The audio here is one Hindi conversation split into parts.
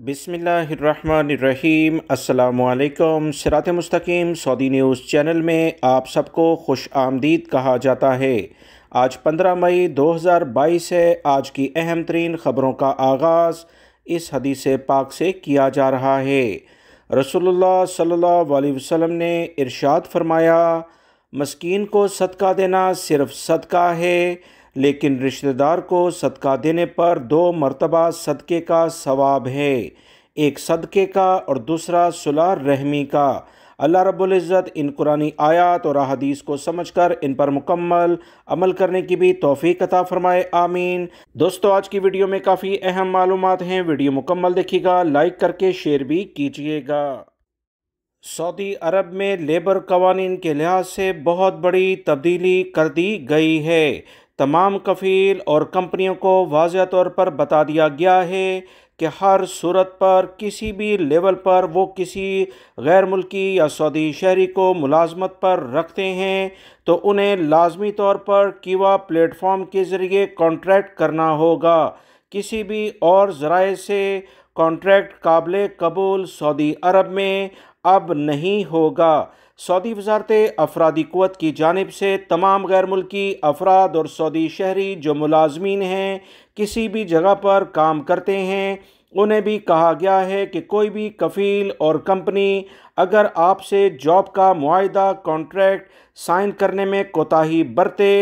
बिस्मिल्लाहिर्रहमानिर्रहीम। अस्सलामुअलैकुम। सिरात मुस्तकीम सऊदी न्यूज़ चैनल में आप सबको खुश आमदीद कहा जाता है। आज 15 मई 2022 है। आज की अहम तरीन ख़बरों का आगाज़ इस हदीस पाक से किया जा रहा है। रसूलुल्लाह सल्लल्लाहु अलैहि वसल्लम ने इरशाद फरमाया, मस्कीन को सदका देना सिर्फ़ सदका है, लेकिन रिश्तेदार को सदका देने पर 2 मरतबा सदक़े का सवाब है। एक सदक़े का और दूसरा सुलह रहमी का। अल्लाह रब्बुल इज़्ज़त इन कुरानी आयात और अहादीस को समझकर इन पर मुकम्मल अमल करने की भी तौफ़ीक़ अता फ़रमाए, आमीन। दोस्तों, आज की वीडियो में काफ़ी अहम मालूमात हैं। वीडियो मुकम्मल देखिएगा, लाइक करके शेयर भी कीजिएगा। सऊदी अरब में लेबर कवानीन के लिहाज से बहुत बड़ी तब्दीली कर दी गई है। तमाम कफ़ील और कंपनियों को वाज़ेह तौर पर बता दिया गया है कि हर सूरत पर किसी भी लेवल पर वो किसी गैर मुल्की या सऊदी शहरी को मुलाजमत पर रखते हैं तो उन्हें लाजमी तौर पर कीवा प्लेटफॉर्म के ज़रिए कॉन्ट्रैक्ट करना होगा। किसी भी और ज़राए से कॉन्ट्रैक्ट काबिल कबूल सऊदी अरब में अब नहीं होगा। सऊदी वज़ारत अफरादी क़ुव्वत की जानिब से तमाम गैर मुल्की अफराद और सऊदी शहरी जो मुलाजमीन हैं, किसी भी जगह पर काम करते हैं, उन्हें भी कहा गया है कि कोई भी कफ़ील और कंपनी अगर आपसे जॉब का मुआहिदा कॉन्ट्रैक्ट साइन करने में कोताही बरते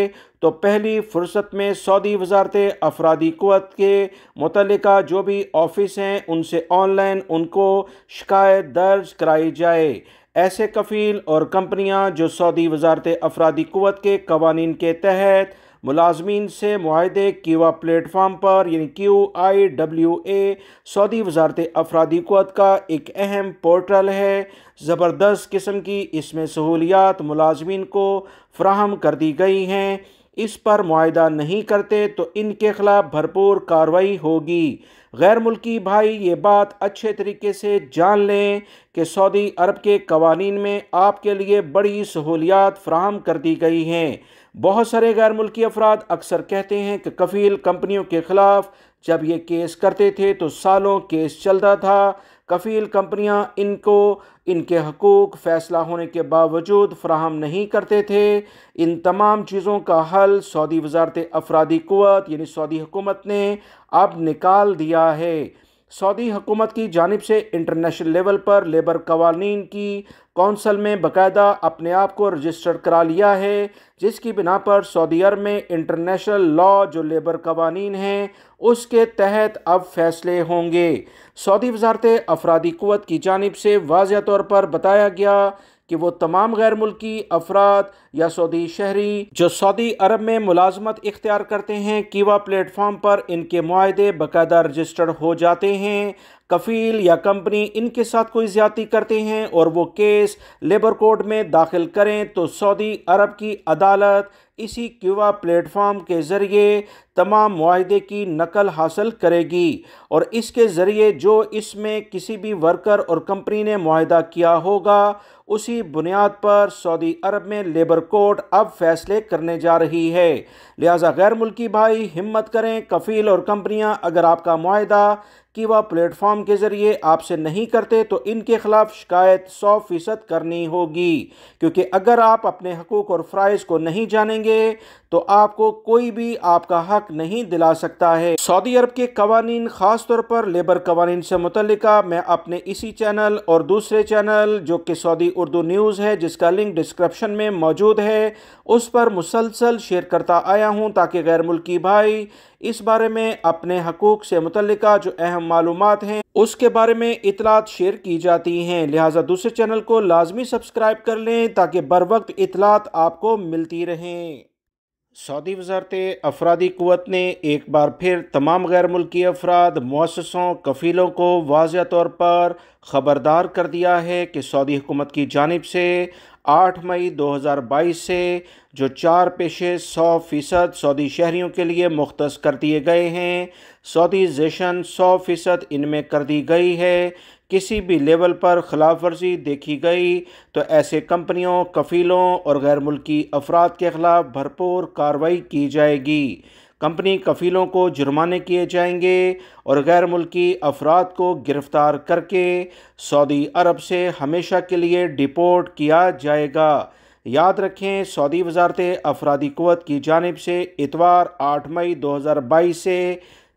तो पहली फ़ुर्सत में सऊदी वज़ारत अफरादी क़ुव्वत के मुतल्लिका जो भी ऑफ़िस हैं उनसे ऑनलाइन उनको शिकायत दर्ज कराई जाए। ऐसे कफ़ील और कंपनियां जो सऊदी वज़ारत अफरादी क़ुव्वत के कवानीन के तहत मुलाजमीन से मुआहिदे कीवा प्लेटफार्म पर यानी QIWA सऊदी वज़ारत अफरादी क़ुव्वत का एक अहम पोर्टल है। ज़बरदस्त किस्म की इसमें सहूलियात मुलाजमीन को फ़राहम कर दी गई हैं। इस पर मुआहिदा नहीं करते तो इनके ख़िलाफ़ भरपूर कार्रवाई होगी। गैर मुल्की भाई ये बात अच्छे तरीके से जान लें कि सऊदी अरब के कवानीन में आपके लिए बड़ी सहूलियात फ़राहम कर दी गई हैं। बहुत सारे गैर मुल्की अफराद अक्सर कहते हैं कि कफ़ील कंपनियों के ख़िलाफ़ जब ये केस करते थे तो सालों केस चलता था। कफ़ील कंपनियां इनको इनके हकूक़ फ़ैसला होने के बावजूद फ़राहम नहीं करते थे। इन तमाम चीज़ों का हल सऊदी वज़ारत अफरादी क़ुव्वत यानी सऊदी हुकूमत ने अब निकाल दिया है। सऊदी हुकूमत की जानिब से इंटरनेशनल लेवल पर लेबर कवानीन की कौंसल में बाकायदा अपने आप को रजिस्टर करा लिया है, जिसकी बिना पर सऊदी अरब में इंटरनेशनल लॉ जो लेबर कवानीन हैं उसके तहत अब फैसले होंगे। सऊदी वज़ारत अफरादी क़ुव्वत की जानिब से वाज़ेह तौर पर बताया गया कि वो तमाम गैर मुल्की अफराद या सऊदी शहरी जो सऊदी अरब में मुलाजमत इख्तियार करते हैं कीवा प्लेटफॉर्म पर इनके मुआहिदे बाकायदा रजिस्टर्ड हो जाते हैं। कफ़ील या कंपनी इनके साथ कोई ज़्यादती करते हैं और वो केस लेबर कोर्ट में दाखिल करें तो सऊदी अरब की अदालत इसी कीवा प्लेटफॉर्म के ज़रिए तमाम मुआहिदे की नकल हासिल करेगी और इसके ज़रिए जो इसमें किसी भी वर्कर और कंपनी ने मुआहिदा किया होगा उसी बुनियाद पर सऊदी अरब में लेबर कोर्ट अब फैसले करने जा रही है। लिहाजा गैर मुल्की भाई हिम्मत करें। कफ़ील और कंपनियां अगर आपका मुआहिदा कीवा प्लेटफॉर्म के ज़रिए आपसे नहीं करते तो इनके ख़िलाफ़ शिकायत 100% करनी होगी, क्योंकि अगर आप अपने हकूक़ और फ़राइज़ को नहीं जानेंगे तो आपको कोई भी आपका हक नहीं दिला सकता है। सऊदी अरब के कवानीन ख़ास तौर पर लेबर कवानीन से मुतल्लिका मैं अपने इसी चैनल और दूसरे चैनल जो कि सऊदी उर्दू न्यूज़ है जिसका लिंक डिस्क्रिप्शन में मौजूद है उस पर मुसलसल शेयर करता आया हूँ ताकि गैर मुल्की भाई इस बारे में अपने हकूक़ से मुतल्लिका जो अहम मालूमात हैं उसके बारे में इतलात शेयर की जाती हैं। लिहाजा दूसरे चैनल को लाजमी सब्सक्राइब कर लें ताकि बर वक्त इतलात आपको मिलती रहें। सऊदी वज़ारत अफरादी क़ुव्वत ने एक बार फिर तमाम गैर मुल्की अफराद, मुअस्ससों, कफ़ीलों को वाज़ेह तौर पर ख़बरदार कर दिया है कि सऊदी हुकूमत की जानिब से 8 मई 2022 से जो 4 पेशे 100% सऊदी शहरियों के लिए मुख्तस कर दिए गए हैं, सऊदीज़ेशन 100% इनमें कर दी गई है। किसी भी लेवल पर खिलाफ वर्जी देखी गई तो ऐसे कंपनियों, कफ़ीलों और गैर मुल्की अफराद के ख़िलाफ़ भरपूर कार्रवाई की जाएगी। कंपनी कफ़ीलों को जुर्माने किए जाएंगे और गैर मुल्की अफराद को गिरफ़्तार करके सऊदी अरब से हमेशा के लिए डिपोर्ट किया जाएगा। याद रखें, सऊदी वजारत अफरादी क़ुव्वत की जानिब से इतवार 8 मई 2022 से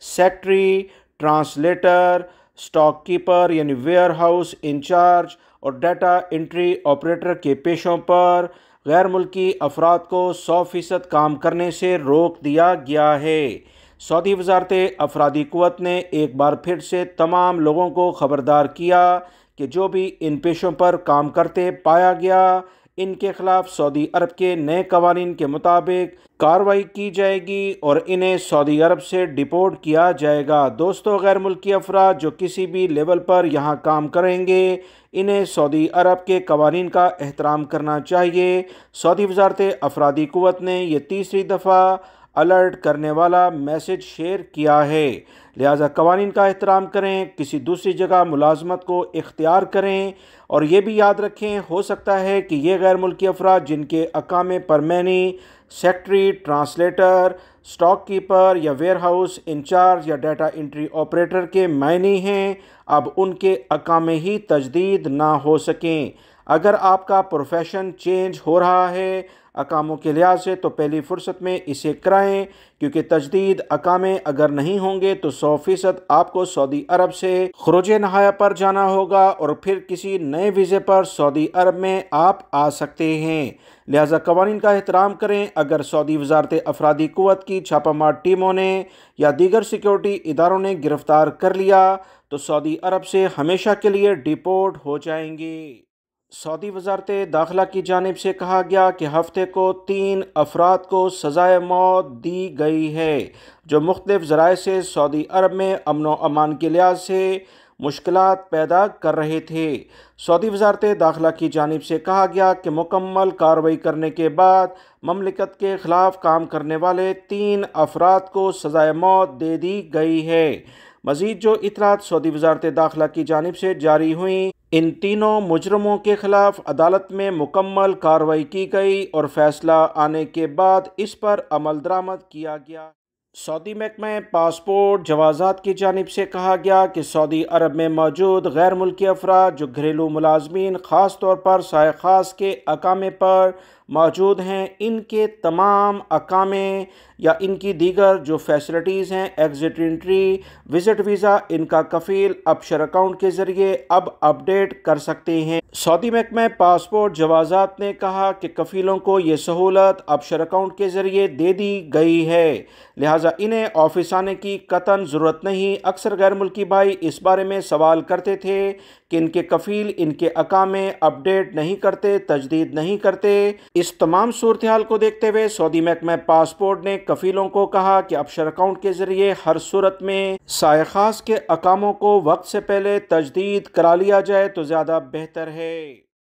सेक्रेटरी, ट्रांसलेटर, स्टॉक कीपर यानी वेयर हाउस इंचार्ज और डाटा एंट्री ऑपरेटर के पेशों पर गैर मुल्की अफराद को 100% काम करने से रोक दिया गया है। सऊदी वजारत अफरादी क़ुव्वत ने एक बार फिर से तमाम लोगों को ख़बरदार किया कि जो भी इन पेशों पर काम करते पाया गया, इनके खिलाफ सऊदी अरब के नए कवानीन के मुताबिक कार्रवाई की जाएगी और इन्हें सऊदी अरब से डिपोर्ट किया जाएगा। दोस्तों, गैर मुल्की अफराद जो किसी भी लेवल पर यहाँ काम करेंगे, इन्हें सऊदी अरब के कवानीन का एहतराम करना चाहिए। सऊदी वजारत अफरादी क़ुव्वत ने यह तीसरी दफ़ा अलर्ट करने वाला मैसेज शेयर किया है। लिहाजा कवानीन का एहतराम करें, किसी दूसरी जगह मुलाजमत को इख्तियार करें और ये भी याद रखें, हो सकता है कि ये गैर मुल्की अफराद जिनके अकामे परमैनी सेक्रेटरी, ट्रांसलेटर, स्टॉक कीपर या वेयर हाउस इंचार्ज या डाटा एंट्री ऑपरेटर के मायने हैं, अब उनके अकामे ही तजदीद ना हो सकें। अगर आपका प्रोफेशन चेंज हो रहा है अकामों के लिहाज से, तो पहली फ़ुर्सत में इसे कराएं, क्योंकि तजदीद अकामे अगर नहीं होंगे तो 100% आपको सऊदी अरब से खुरूज नहाया पर जाना होगा और फिर किसी नए वीज़े पर सऊदी अरब में आप आ सकते हैं। लिहाजा कवानीन का एहतराम करें। अगर सऊदी वजारत अफरादी क़ुव्वत की छापामार टीमों ने या दीगर सिक्योरिटी इदारों ने गिरफ़्तार कर लिया तो सऊदी अरब से हमेशा के लिए डिपोर्ट हो जाएंगे। सऊदी वजारत दाखिला की जानिब से कहा गया कि हफ्ते को 3 अफराद को सज़ाए मौत दी गई है, जो मुख्तलिफ ज़राए से सऊदी अरब में अमन व अमान के लिहाज से मुश्किलात पैदा कर रहे थे। सऊदी वजारत दाखिला की जानिब से कहा गया कि मुकम्मल कार्रवाई करने के बाद ममलिकत के ख़िलाफ़ काम करने वाले 3 अफराद को सज़ाए मौत दे दी गई है। मज़ीद जो इतलात सऊदी वजारत दाखिला की जानिब से जारी हुई, इन तीनों मुजरमों के खिलाफ अदालत में मुकम्मल कार्रवाई की गई और फैसला आने के बाद इस पर अमल दरामद किया गया। सऊदी महकमा पासपोर्ट जवाज़ात की जानिब से कहा गया कि सऊदी अरब में मौजूद गैर मुल्की अफराद जो घरेलू मुलाजमीन ख़ास तौर पर साए ख़ास के अकामे पर मौजूद हैं, इनके तमाम अकामे या इनकी दीगर जो फैसिलिटीज़ हैं, एग्ज़िट एंट्री, विज़िट वीज़ा, इनका कफ़ील अबशर अकाउंट के ज़रिए अब अपडेट कर सकते हैं। सऊदी महकमा पासपोर्ट जवाज़ात ने कहा कि कफ़ीलों को ये सहूलत अबशर अकाउंट के ज़रिए दे दी गई है, लिहाजा इन्हें ऑफिस आने की कतन ज़रूरत नहीं। अक्सर गैर मुल्की भाई इस बारे में सवाल करते थे कि इनके कफ़ील इनके अकामे अपडेट नहीं करते, तजदीद नहीं करते। इस तमाम सूरत हाल को देखते हुए सऊदी महकमा पासपोर्ट ने कफ़ीलों को कहा कि अबशर अकाउंट के ज़रिए हर सूरत में साए ख़ास के अकामों को वक्त से पहले तजदीद करा लिया जाए तो ज़्यादा बेहतर है।